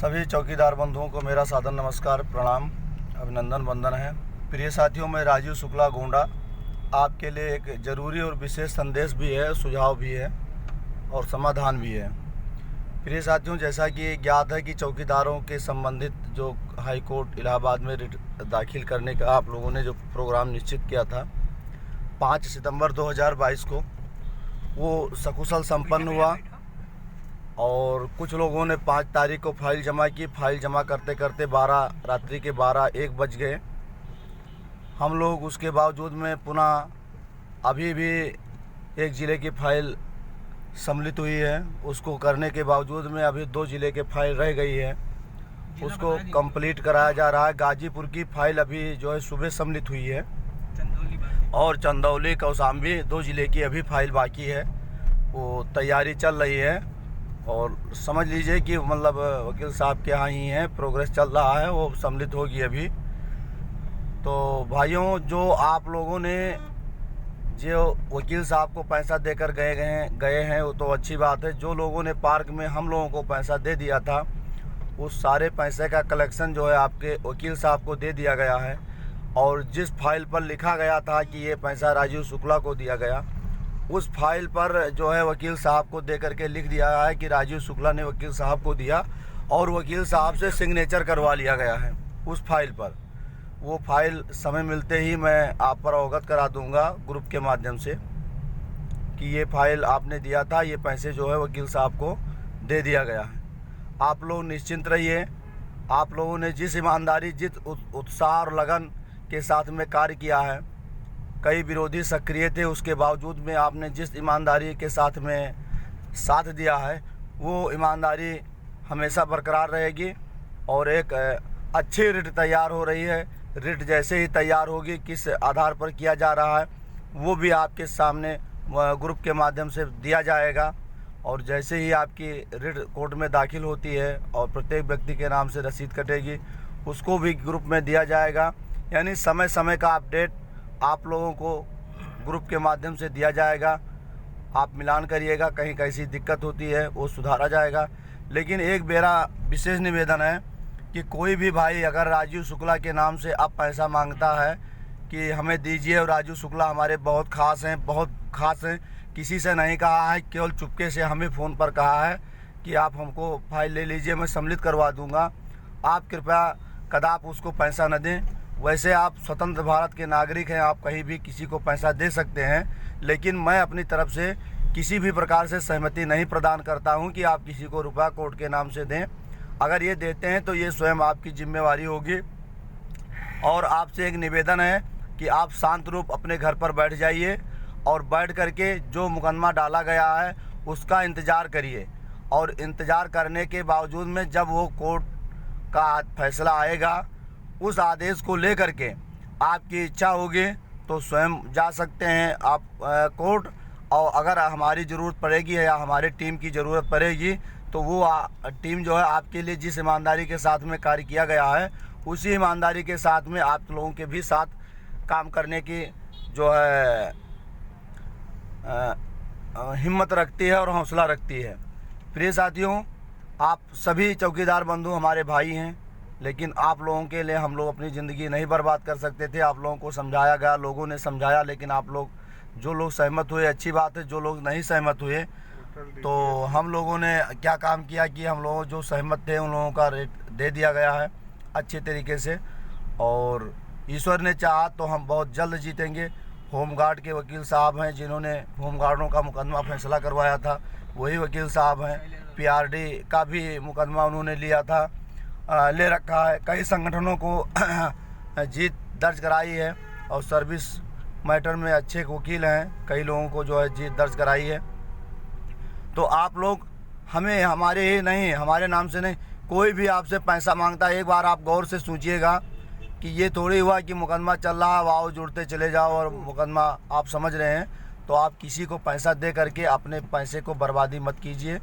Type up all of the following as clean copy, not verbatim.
सभी चौकीदार बंधुओं को मेरा सादर नमस्कार, प्रणाम, अभिनंदन, वंदन है। प्रिय साथियों, मैं राजीव शुक्ला गोंडा आपके लिए एक ज़रूरी और विशेष संदेश भी है, सुझाव भी है और समाधान भी है। प्रिय साथियों, जैसा कि ज्ञात है कि चौकीदारों के संबंधित जो हाई कोर्ट इलाहाबाद में रिट दाखिल करने का आप लोगों ने जो प्रोग्राम निश्चित किया था 5 सितंबर 2022 को, वो सकुशल संपन्न हुआ और कुछ लोगों ने 5 तारीख को फाइल जमा की। फाइल जमा करते करते रात्रि के 12-1 बज गए। हम लोग उसके बावजूद में पुनः अभी भी एक ज़िले की फ़ाइल सम्मिलित हुई है, उसको करने के बावजूद में अभी 2 ज़िले के फाइल रह गई है, उसको कंप्लीट कराया जा रहा है। गाजीपुर की फ़ाइल अभी जो है सुबह सम्मिलित हुई है और चंदौली कौशाम्बी 2 ज़िले की अभी फ़ाइल बाकी है, वो तैयारी चल रही है। और समझ लीजिए कि मतलब वकील साहब के यहाँ ही है, प्रोग्रेस चल रहा है, वो सम्मिलित होगी अभी। तो भाइयों, जो आप लोगों ने जो वकील साहब को पैसा देकर गए हैं वो तो अच्छी बात है। जो लोगों ने पार्क में हम लोगों को पैसा दे दिया था, उस सारे पैसे का कलेक्शन जो है आपके वकील साहब को दे दिया गया है। और जिस फाइल पर लिखा गया था कि ये पैसा राजीव शुक्ला को दिया गया, उस फाइल पर जो है वकील साहब को दे करके लिख दिया गया है कि राजीव शुक्ला ने वकील साहब को दिया और वकील साहब से सिग्नेचर करवा लिया गया है उस फाइल पर। वो फाइल समय मिलते ही मैं आप पर अवगत करा दूंगा ग्रुप के माध्यम से कि ये फाइल आपने दिया था, ये पैसे जो है वकील साहब को दे दिया गया है। आप लोग निश्चिंत रहिए। आप लोगों ने जिस ईमानदारी, जिस उत्साह और लगन के साथ में कार्य किया है, कई विरोधी सक्रिय थे, उसके बावजूद में आपने जिस ईमानदारी के साथ में साथ दिया है, वो ईमानदारी हमेशा बरकरार रहेगी। और एक अच्छी रिट तैयार हो रही है। रिट जैसे ही तैयार होगी, किस आधार पर किया जा रहा है, वो भी आपके सामने ग्रुप के माध्यम से दिया जाएगा। और जैसे ही आपकी रिट कोर्ट में दाखिल होती है और प्रत्येक व्यक्ति के नाम से रसीद कटेगी, उसको भी ग्रुप में दिया जाएगा। यानी समय समय का अपडेट आप लोगों को ग्रुप के माध्यम से दिया जाएगा। आप मिलान करिएगा, कहीं कैसी दिक्कत होती है वो सुधारा जाएगा। लेकिन एक मेरा विशेष निवेदन है कि कोई भी भाई अगर राजीव शुक्ला के नाम से अब पैसा मांगता है कि हमें दीजिए, और राजीव शुक्ला हमारे बहुत ख़ास हैं, बहुत ख़ास हैं, किसी से नहीं कहा है, केवल चुपके से हमें फ़ोन पर कहा है कि आप हमको फाइल ले लीजिए, मैं सम्मिलित करवा दूंगा, आप कृपया कदाप उसको पैसा न दें। वैसे आप स्वतंत्र भारत के नागरिक हैं, आप कहीं भी किसी को पैसा दे सकते हैं, लेकिन मैं अपनी तरफ से किसी भी प्रकार से सहमति नहीं प्रदान करता हूं कि आप किसी को रुपया कोर्ट के नाम से दें। अगर ये देते हैं तो ये स्वयं आपकी जिम्मेवारी होगी। और आपसे एक निवेदन है कि आप शांत रूप अपने घर पर बैठ जाइए और बैठ करके जो मुकदमा डाला गया है उसका इंतज़ार करिए। और इंतज़ार करने के बावजूद में जब वो कोर्ट का फैसला आएगा, उस आदेश को लेकर के आपकी इच्छा होगी तो स्वयं जा सकते हैं आप कोर्ट। और अगर हमारी ज़रूरत पड़ेगी या हमारे टीम की ज़रूरत पड़ेगी तो वो टीम जो है आपके लिए जिस ईमानदारी के साथ में कार्य किया गया है, उसी ईमानदारी के साथ में आप लोगों के भी साथ काम करने की जो है हिम्मत रखती है और हौसला रखती है। प्रिय साथियों, आप सभी चौकीदार बंधु हमारे भाई हैं, लेकिन आप लोगों के लिए हम लोग अपनी ज़िंदगी नहीं बर्बाद कर सकते थे। आप लोगों को समझाया गया, लोगों ने समझाया, लेकिन आप लोग जो लोग सहमत हुए अच्छी बात है, जो लोग नहीं सहमत हुए तो हम लोगों ने क्या काम किया कि हम लोग जो सहमत थे उन लोगों का रेट दे दिया गया है अच्छे तरीके से। और ईश्वर ने चाहा तो हम बहुत जल्द जीतेंगे। होमगार्ड के वकील साहब हैं जिन्होंने होमगार्डों का मुकदमा फैसला करवाया था, वही वकील साहब हैं। PRD का भी मुकदमा उन्होंने लिया था, ले रखा है। कई संगठनों को जीत दर्ज कराई है और सर्विस मैटर में अच्छे वकील हैं, कई लोगों को जो है जीत दर्ज कराई है। तो आप लोग हमें, हमारे ही नहीं, हमारे नाम से नहीं, कोई भी आपसे पैसा मांगता है, एक बार आप गौर से सोचिएगा कि ये थोड़ी हुआ कि मुकदमा चल रहा है, वाव जुड़ते चले जाओ और मुकदमा आप समझ रहे हैं। तो आप किसी को पैसा दे करके अपने पैसे को बर्बादी मत कीजिए।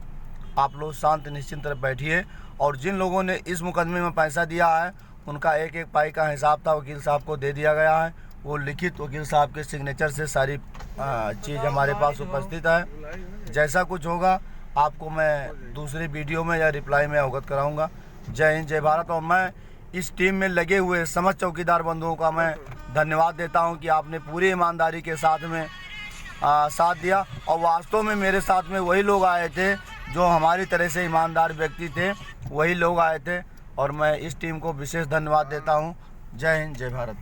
आप लोग शांत निश्चिंत बैठिए। और जिन लोगों ने इस मुकदमे में पैसा दिया है उनका एक एक पाई का हिसाब था वकील साहब को दे दिया गया है। वो लिखित वकील साहब के सिग्नेचर से सारी चीज़ हमारे पास उपस्थित है। जैसा कुछ होगा आपको मैं दूसरी वीडियो में या रिप्लाई में अवगत कराऊंगा। जय हिंद, जय भारत। और मैं इस टीम में लगे हुए समस्त चौकीदार बंधुओं का मैं धन्यवाद देता हूं कि आपने पूरी ईमानदारी के साथ में साथ दिया। और वास्तव में मेरे साथ में वही लोग आए थे जो हमारी तरह से ईमानदार व्यक्ति थे, वही लोग आए थे। और मैं इस टीम को विशेष धन्यवाद देता हूं। जय हिंद, जय भारत।